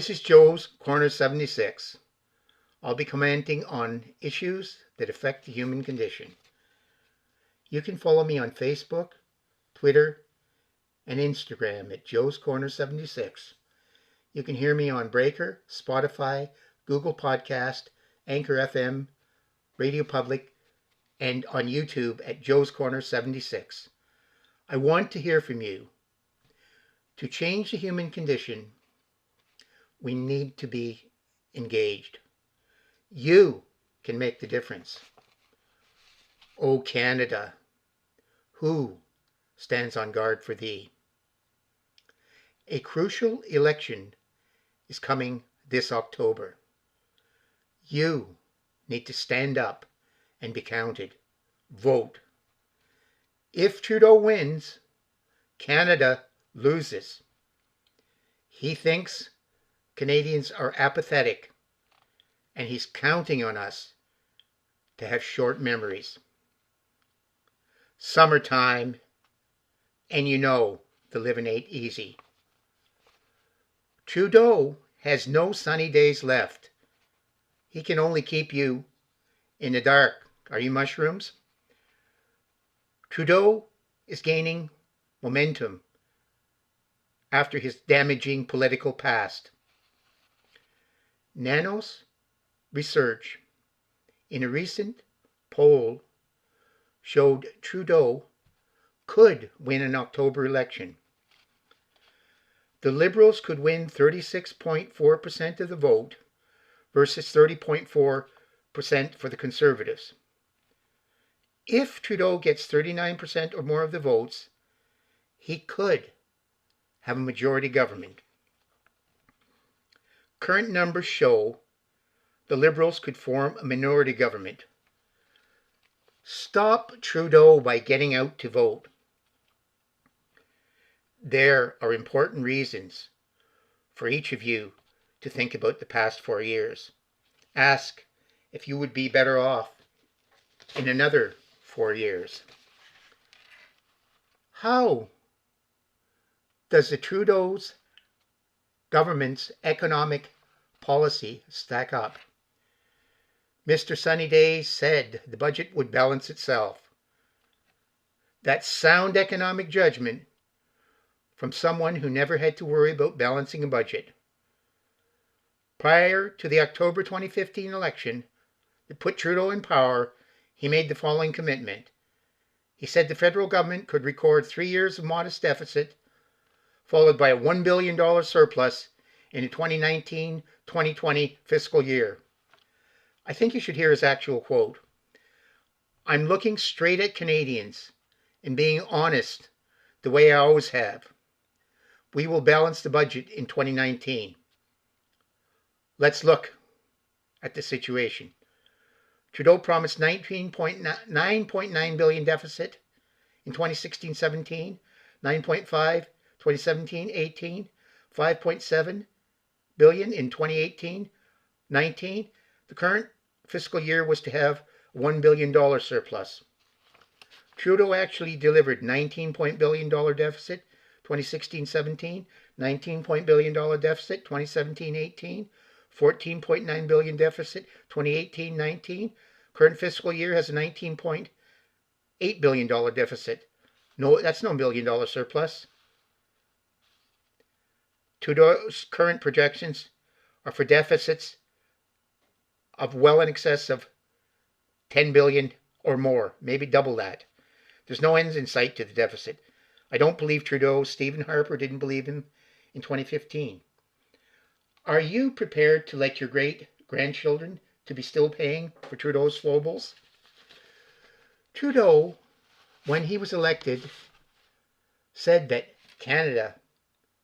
This is Joe's Corner 76. I'll be commenting on issues that affect the human condition. You can follow me on Facebook, Twitter, and Instagram at Joe's Corner 76. You can hear me on Breaker, Spotify, Google Podcast, Anchor FM, Radio Public, and on YouTube at Joe's Corner 76. I want to hear from you. To change the human condition, we need to be engaged. You can make the difference. O Canada, who stands on guard for thee? A crucial election is coming this October. You need to stand up and be counted. Vote. If Trudeau wins, Canada loses. He thinks Canadians are apathetic, and he's counting on us to have short memories. Summertime, and you know the living ain't easy. Trudeau has no sunny days left. He can only keep you in the dark. Are you mushrooms? Trudeau is gaining momentum after his damaging political past. Nanos research in a recent poll showed Trudeau could win an October election. The Liberals could win 36.4% of the vote versus 30.4% for the Conservatives. If Trudeau gets 39% or more of the votes, he could have a majority government. Current numbers show the Liberals could form a minority government. Stop Trudeau by getting out to vote. There are important reasons for each of you to think about the past 4 years. Ask if you would be better off in another 4 years. How does the Trudeau's government's economic policy stack up? Mr. Sunny Days said the budget would balance itself. That's sound economic judgment from someone who never had to worry about balancing a budget. Prior to the October 2015 election that put Trudeau in power, he made the following commitment. He said the federal government could record 3 years of modest deficit, followed by a $1 billion surplus in the 2019-2020 fiscal year. I think you should hear his actual quote. I'm looking straight at Canadians and being honest the way I always have. We will balance the budget in 2019. Let's look at the situation. Trudeau promised $9.9 billion deficit in 2016-17, 9.5 2017-18, 5.7 billion in 2018-19. The current fiscal year was to have a $1 billion surplus. Trudeau actually delivered $19 billion deficit 2016-17, $19 billion deficit 2017-18, $14.9 billion deficit 2018-19. Current fiscal year has a $19.8 billion deficit. No, that's no $1 billion surplus. Trudeau's current projections are for deficits of well in excess of 10 billion or more, maybe double that. There's no end in sight to the deficit. I don't believe Trudeau. Stephen Harper didn't believe him in 2015. Are you prepared to let your great-grandchildren to be still paying for Trudeau's foibles? Trudeau, when he was elected, said that Canada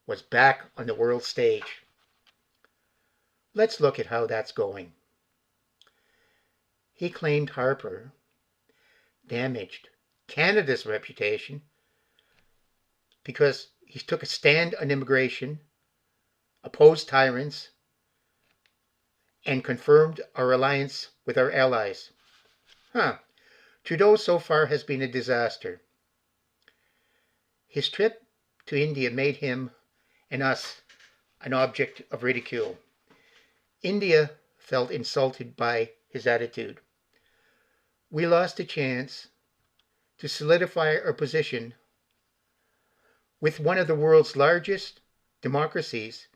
was back on the world stage. Let's look at how that's going. He claimed Harper damaged Canada's reputation because he took a stand on immigration, opposed tyrants, and confirmed our alliance with our allies. Trudeau so far has been a disaster. His trip to India made him and us an object of ridicule. India felt insulted by his attitude. We lost a chance to solidify our position with one of the world's largest democracies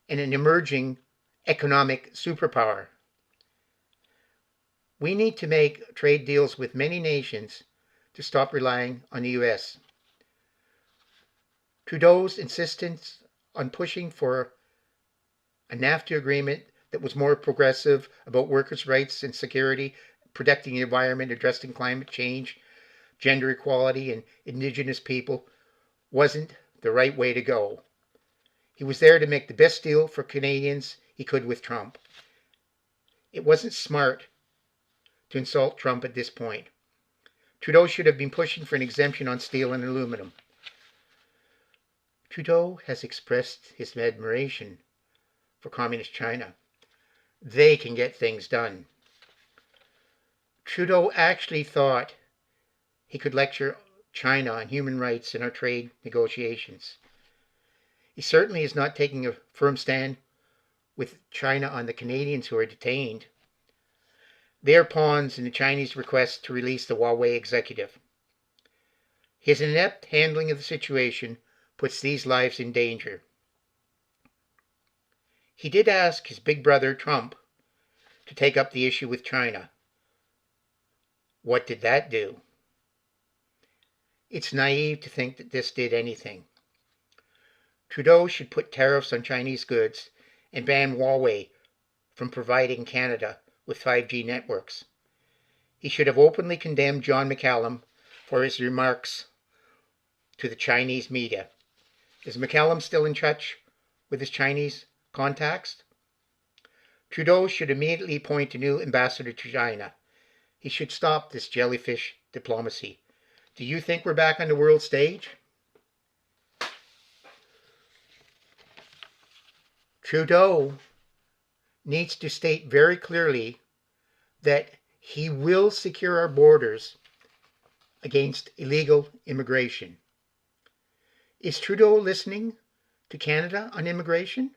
and an emerging economic superpower. We need to make trade deals with many nations to stop relying on the US. Trudeau's insistence on pushing for a NAFTA agreement that was more progressive about workers' rights and security, protecting the environment, addressing climate change, gender equality, and Indigenous people wasn't the right way to go. He was there to make the best deal for Canadians he could with Trump. It wasn't smart to insult Trump at this point. Trudeau should have been pushing for an exemption on steel and aluminum. Trudeau has expressed his admiration for Communist China. They can get things done. Trudeau actually thought he could lecture China on human rights in our trade negotiations. He certainly is not taking a firm stand with China on the Canadians who are detained. They are pawns in the Chinese request to release the Huawei executive. His inept handling of the situation puts these lives in danger. He did ask his big brother, Trump, to take up the issue with China. What did that do? It's naive to think that this did anything. Trudeau should put tariffs on Chinese goods and ban Huawei from providing Canada with 5G networks. He should have openly condemned John McCallum for his remarks to the Chinese media. Is McCallum still in touch with his Chinese contacts? Trudeau should immediately appoint a new ambassador to China. He should stop this jellyfish diplomacy. Do you think we're back on the world stage? Trudeau needs to state very clearly that he will secure our borders against illegal immigration. Is Trudeau listening to Canada on immigration?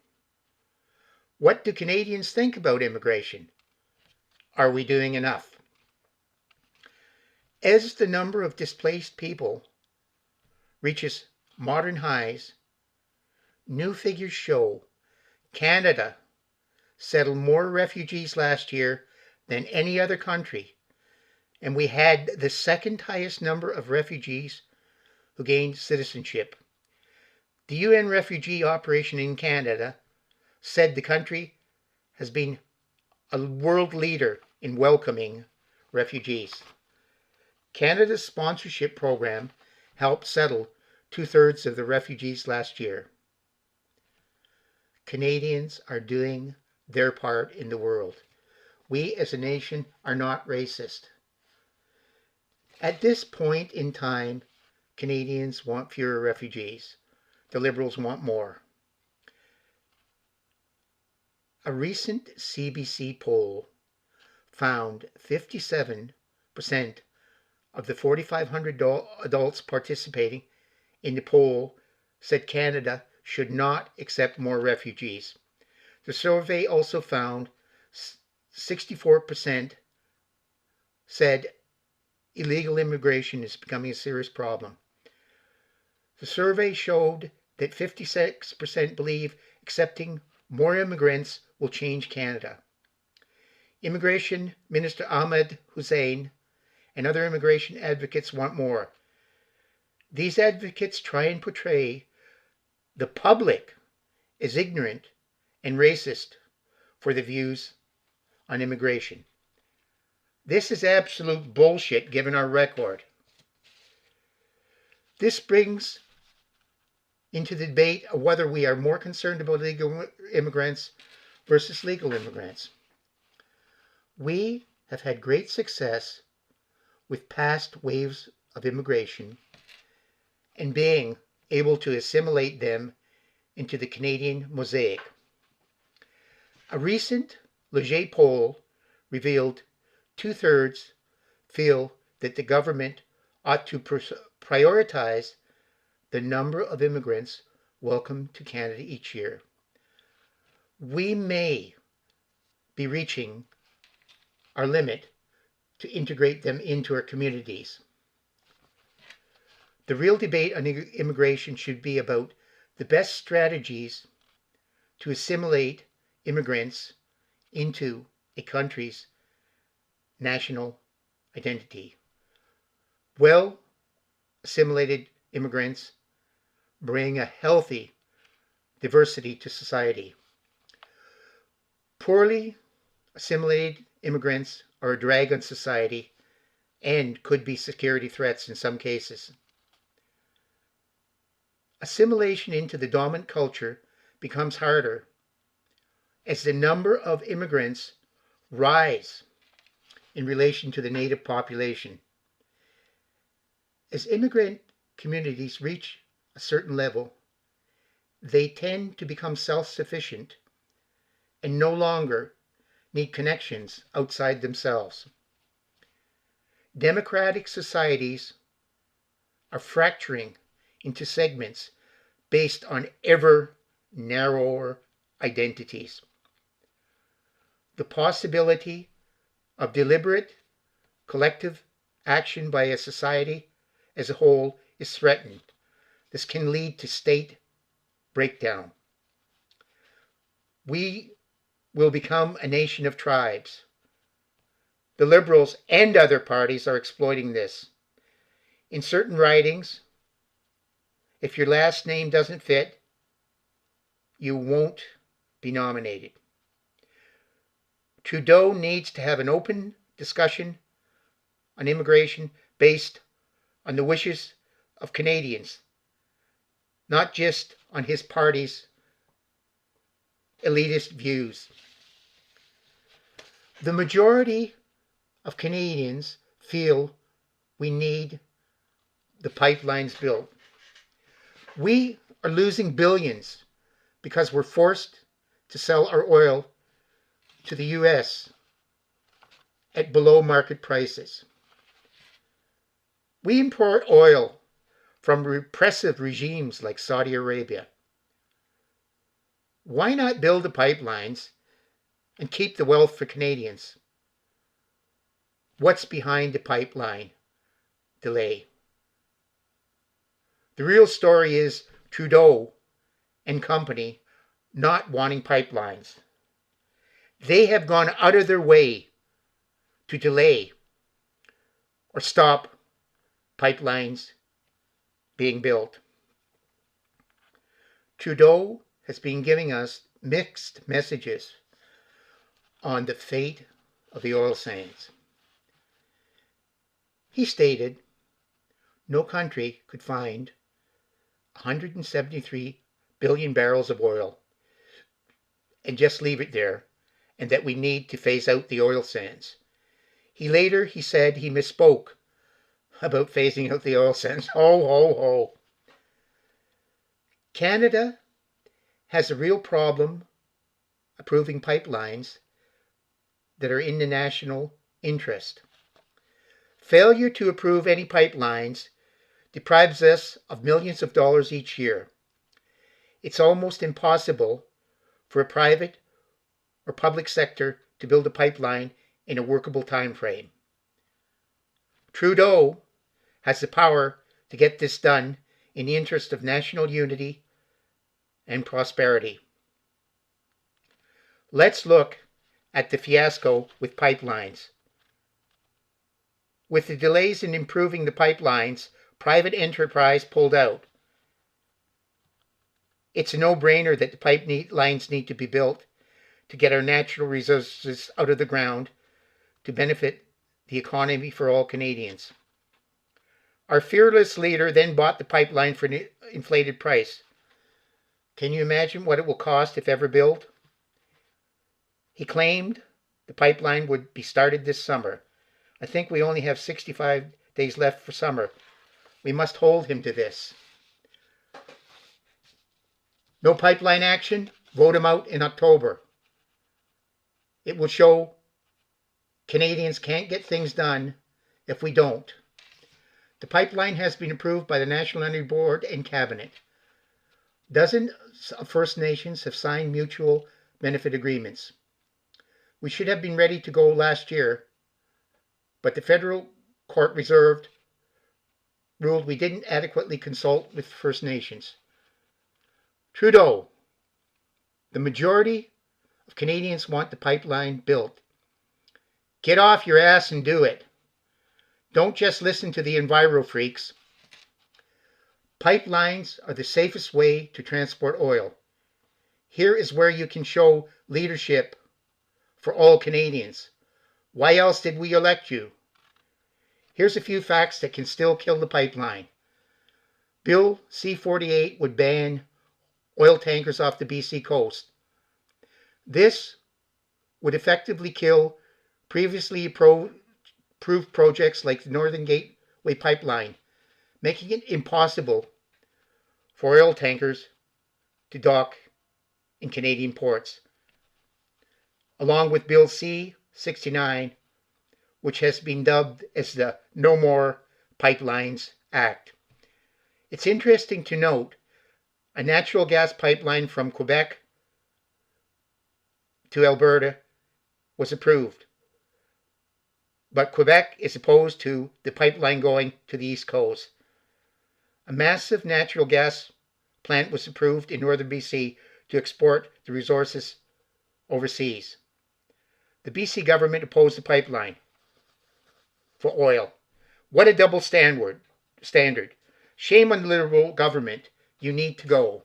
What do Canadians think about immigration? Are we doing enough? As the number of displaced people reaches modern highs, new figures show Canada settled more refugees last year than any other country, and we had the second highest number of refugees who gained citizenship. The UN refugee operation in Canada said the country has been a world leader in welcoming refugees. Canada's sponsorship program helped settle 2/3 of the refugees last year. Canadians are doing their part in the world. We as a nation are not racist. At this point in time, Canadians want fewer refugees. The Liberals want more. A recent CBC poll found 57% of the 4,500 adults participating in the poll said Canada should not accept more refugees. The survey also found 64% said illegal immigration is becoming a serious problem. The survey showed that 56% believe accepting more immigrants will change Canada. Immigration Minister Ahmed Hussein and other immigration advocates want more. These advocates try and portray the public as ignorant and racist for the views on immigration. This is absolute bullshit given our record. This brings into the debate of whether we are more concerned about illegal immigrants versus legal immigrants. We have had great success with past waves of immigration and being able to assimilate them into the Canadian mosaic. A recent Leger poll revealed 2/3 feel that the government ought to prioritize the number of immigrants welcomed to Canada each year. we may be reaching our limit to integrate them into our communities. The real debate on immigration should be about the best strategies to assimilate immigrants into a country's national identity. Well assimilated immigrants bring a healthy diversity to society. Poorly assimilated immigrants are a drag on society and could be security threats in some cases. Assimilation into the dominant culture becomes harder as the number of immigrants rise in relation to the native population. As immigrant communities reach a certain level, they tend to become self-sufficient and no longer need connections outside themselves. Democratic societies are fracturing into segments based on ever narrower identities. The possibility of deliberate collective action by a society as a whole is threatened. This can lead to state breakdown. We will become a nation of tribes. The Liberals and other parties are exploiting this. In certain ridings, if your last name doesn't fit, you won't be nominated. Trudeau needs to have an open discussion on immigration based on the wishes of Canadians, not just on his party's elitist views. The majority of Canadians feel we need the pipelines built. We are losing billions because we're forced to sell our oil to the US at below market prices. We import oil from repressive regimes like Saudi Arabia. Why not build the pipelines and keep the wealth for Canadians? What's behind the pipeline delay? The real story is Trudeau and company not wanting pipelines. They have gone out of their way to delay or stop pipelines being built. Trudeau has been giving us mixed messages on the fate of the oil sands. He stated no country could find 173 billion barrels of oil and just leave it there, and that we need to phase out the oil sands. He said he misspoke about phasing out the oil sands. Ho, ho, ho. Canada has a real problem approving pipelines that are in the national interest. Failure to approve any pipelines deprives us of millions of dollars each year. It's almost impossible for a private or public sector to build a pipeline in a workable time frame. Trudeau has the power to get this done in the interest of national unity and prosperity. Let's look at the fiasco with pipelines. With the delays in improving the pipelines, private enterprise pulled out. It's a no-brainer that the pipelines need to be built to get our natural resources out of the ground to benefit the economy for all Canadians. Our fearless leader then bought the pipeline for an inflated price. Can you imagine what it will cost if ever built? He claimed the pipeline would be started this summer. I think we only have 65 days left for summer. We must hold him to this. No pipeline action? Vote him out in October. It will show Canadians can't get things done if we don't. The pipeline has been approved by the National Energy Board and Cabinet. Dozens of First Nations have signed mutual benefit agreements. We should have been ready to go last year, but the federal court ruled we didn't adequately consult with First Nations. Trudeau, the majority of Canadians want the pipeline built. Get off your ass and do it. Don't just listen to the enviro freaks. Pipelines are the safest way to transport oil. Here is where you can show leadership for all Canadians. Why else did we elect you? Here's a few facts that can still kill the pipeline. Bill C-48 would ban oil tankers off the BC coast. This would effectively kill previously approved projects like the Northern Gateway Pipeline, making it impossible for oil tankers to dock in Canadian ports, along with Bill C-69, which has been dubbed as the No More Pipelines Act. It's interesting to note a natural gas pipeline from Quebec to Alberta was approved, but Quebec is opposed to the pipeline going to the East Coast. A massive natural gas plant was approved in northern BC to export the resources overseas. The BC government opposed the pipeline for oil. What a double standard. Shame on the Liberal government. You need to go.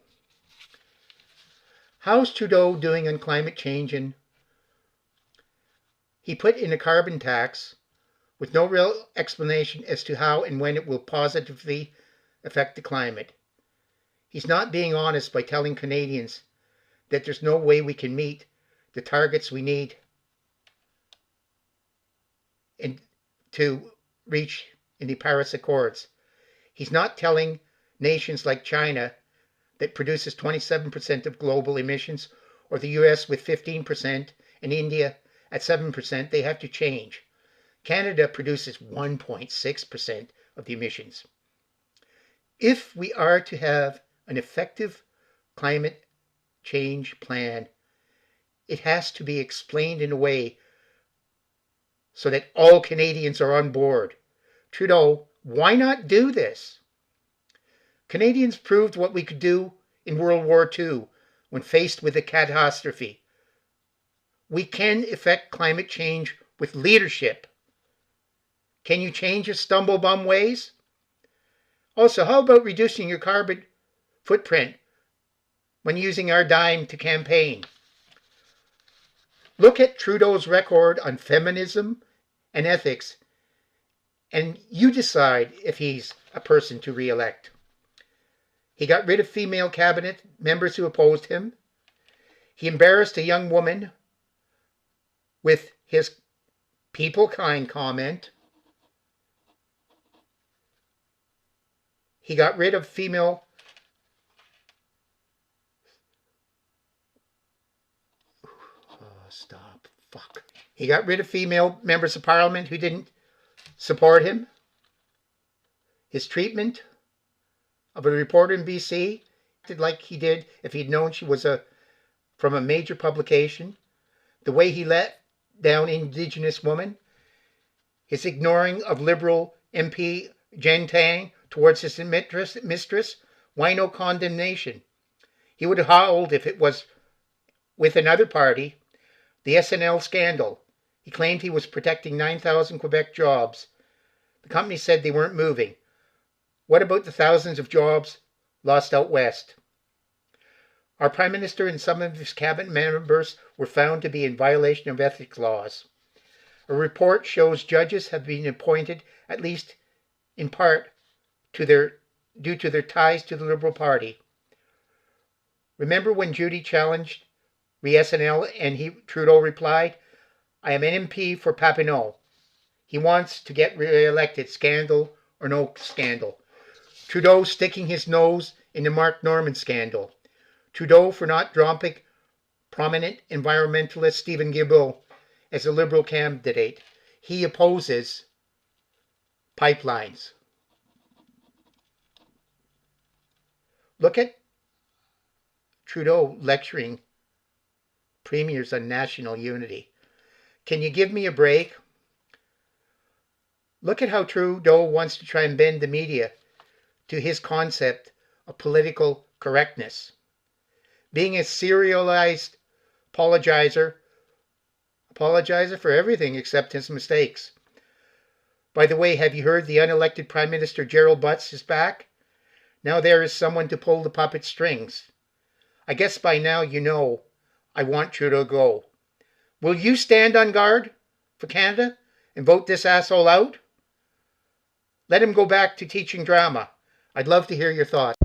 How's Trudeau doing on climate change? And he put in a carbon tax with no real explanation as to how and when it will positively affect the climate. He's not being honest by telling Canadians that there's no way we can meet the targets we need to reach in the Paris Accords. He's not telling nations like China, that produces 27% of global emissions, or the US with 15%, and India at 7%, they have to change. Canada produces 1.6% of the emissions. If we are to have an effective climate change plan, it has to be explained in a way so that all Canadians are on board. Trudeau, why not do this? Canadians proved what we could do in World War II when faced with a catastrophe. We can effect climate change with leadership. Can you change your stumble-bum ways? Also, how about reducing your carbon footprint when using our dime to campaign? Look at Trudeau's record on feminism and ethics, and you decide if he's a person to re-elect. He got rid of female cabinet members who opposed him. He embarrassed a young woman with his people kind comment. He got rid of female He got rid of female members of parliament who didn't support him. His treatment of a reporter in BC, like he did if he'd known she was from a major publication. The way he let down Indigenous women. His ignoring of Liberal MP Jen Tang towards his mistress. Why no condemnation? He would have howled if it was with another party. The SNL scandal. He claimed he was protecting 9,000 Quebec jobs. The company said they weren't moving. What about the thousands of jobs lost out west? Our Prime Minister and some of his cabinet members were found to be in violation of ethics laws. A report shows judges have been appointed, at least in part, due to their ties to the Liberal Party. Remember when Judy challenged SNL and Trudeau replied, I am an MP for Papineau. He wants to get re-elected, scandal or no scandal. Trudeau sticking his nose in the Mark Norman scandal. Trudeau for not dropping prominent environmentalist Stephen Guilbeault as a Liberal candidate. He opposes pipelines. Look at Trudeau lecturing premiers on national unity. Can you give me a break? Look at how Trudeau wants to try and bend the media to his concept of political correctness. Being a serialized apologizer for everything except his mistakes. By the way, have you heard the unelected Prime Minister Gerald Butts is back? Now there is someone to pull the puppet strings. I guess by now you know I want Trudeau to go. Will you stand on guard for Canada and vote this asshole out? Let him go back to teaching drama. I'd love to hear your thoughts.